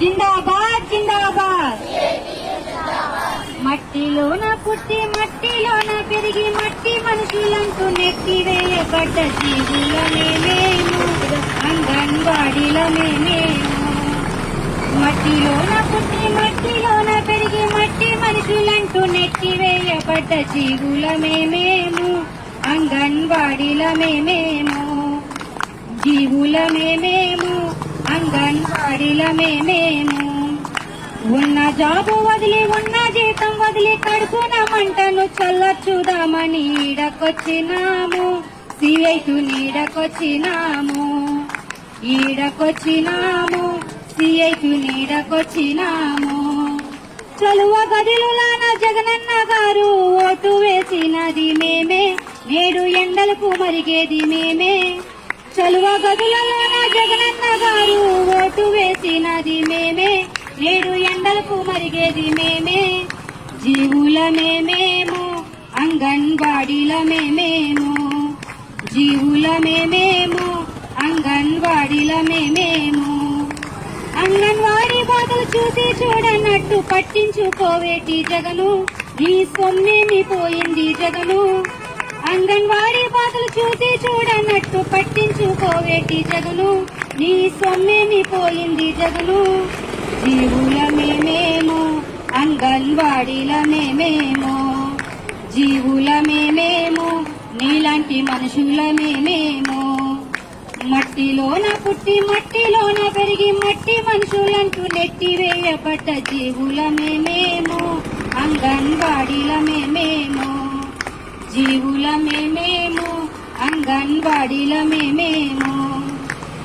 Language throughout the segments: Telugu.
జిందాబాద్ జిందాబాద్. మట్టిలోన పుట్టి మట్టిలోన పెరిగి మట్టి మనుషులంటూ నెట్టివేయబడ్డ జీవులమే మేము, అంగన్వాడీలమే మేము. మట్టిలోన పుట్టి మట్టిలోన పెరిగి మట్టి మనుషులంటూ నెట్టివేయబడ్డ జీవులమే మేము, అంగన్వాడీలమే మేము. జీవులమే మేము, అంగన్వాడీలమే మేము. ఉన్న జాబు వదిలి ఉన్న జీతం వదిలి కడుపున మంటను చల్లర్చుదామని ఈడకొచ్చినాము, సిఐకు నీడకొచ్చినాము. ఈడకొచ్చినాము, సిఐకు నీడకొచ్చినాము. చలువ గదిలోన జగనన్న గారు ఓటు వేసినది మేమే, నేడు ఎండలకు మరిగేది మేమే. చలువ గదులలోన జగనన్న గారు ఓటు వేసినది మేమే, నేడు ఎండలకు మరిగేది మేమే. జీవులమే మేము, అంగన్వాడీలమే మేము. జీవులమే మేము, అంగన్వాడీలమే మేము. అంగన్వాడీ బాధలు చూసి చూడనట్టు పట్టించుకోవేటి జగను, నీ సొమ్మేమి పోయింది జగను. అంగన్వాడీ బాధలు చూసి చూడనట్టు పట్టించుకోవేటి జగను, నీ సొమ్మేమి పోయింది జగను. జీవులమే మేము, అంగన్వాడీలమే మేము. జీవులమే మేము, నీలాంటి మనుషులమే మేము. మట్టిలోన పుట్టి మట్టిలోన పెరిగి మట్టి మనుషులంటూ నెట్టివేయబడ్డ జీవులమే మేము, అంగన్వాడీలమే మేము. జీవులమే మేము, అంగన్వాడీలమే మేము.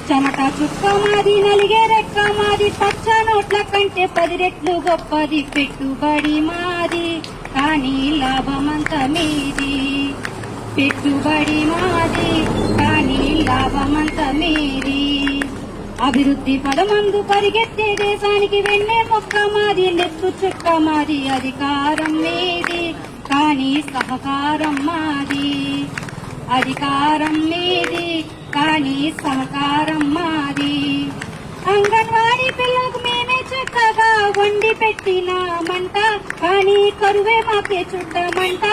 చెమట చుక్క మాది, నలిగే రెక్క మాది, పచ్చ నోట్ల కంటే 10 రెట్లు గొప్పది పెట్టుబడి మాది, కానీ లాభమంత మీది. పెట్టుబడి మాది, కానీ లాభమంత మీది. అభివృద్ధి పదమందు పరిగెత్తే దేశానికి వెన్నె మొక్క మాది, నెత్తు చుక్క మాది. అధికారం మీది, కానీ సహకారం మాది. అధికారం మీది, కానీ సహకారం మాది. అంగన్వాడీ పిల్లలకు మేమే చక్కగా వండి పెట్టినామంట, కానీ కరువే మాకే చుట్టమంట.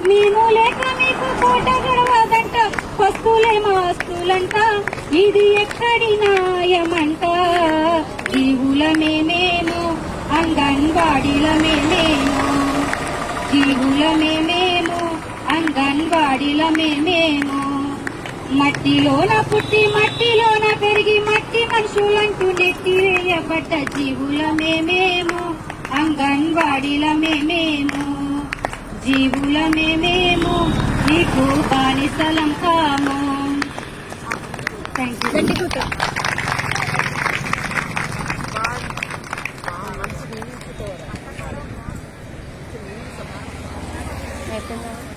మేము లేక మీకు పూట గడవదంట, వస్తువులే మా వస్తువులంట. ఇది ఎక్కడి న్యాయమంట. జీవులమే మేము, అంగన్వాడీలమే మేము. జీవులమే మేము, అంగన్వాడీలమే మేము. మట్టిలోన పుట్టి మట్టిలోన పెరిగి మట్టి మనుషులంటూ నెట్టివేయబడ్డ జీవులమే మేము, అంగన్వాడీలమే మేము. జీవులమే మేము, నీకు బానిసలం కాము. Thank you.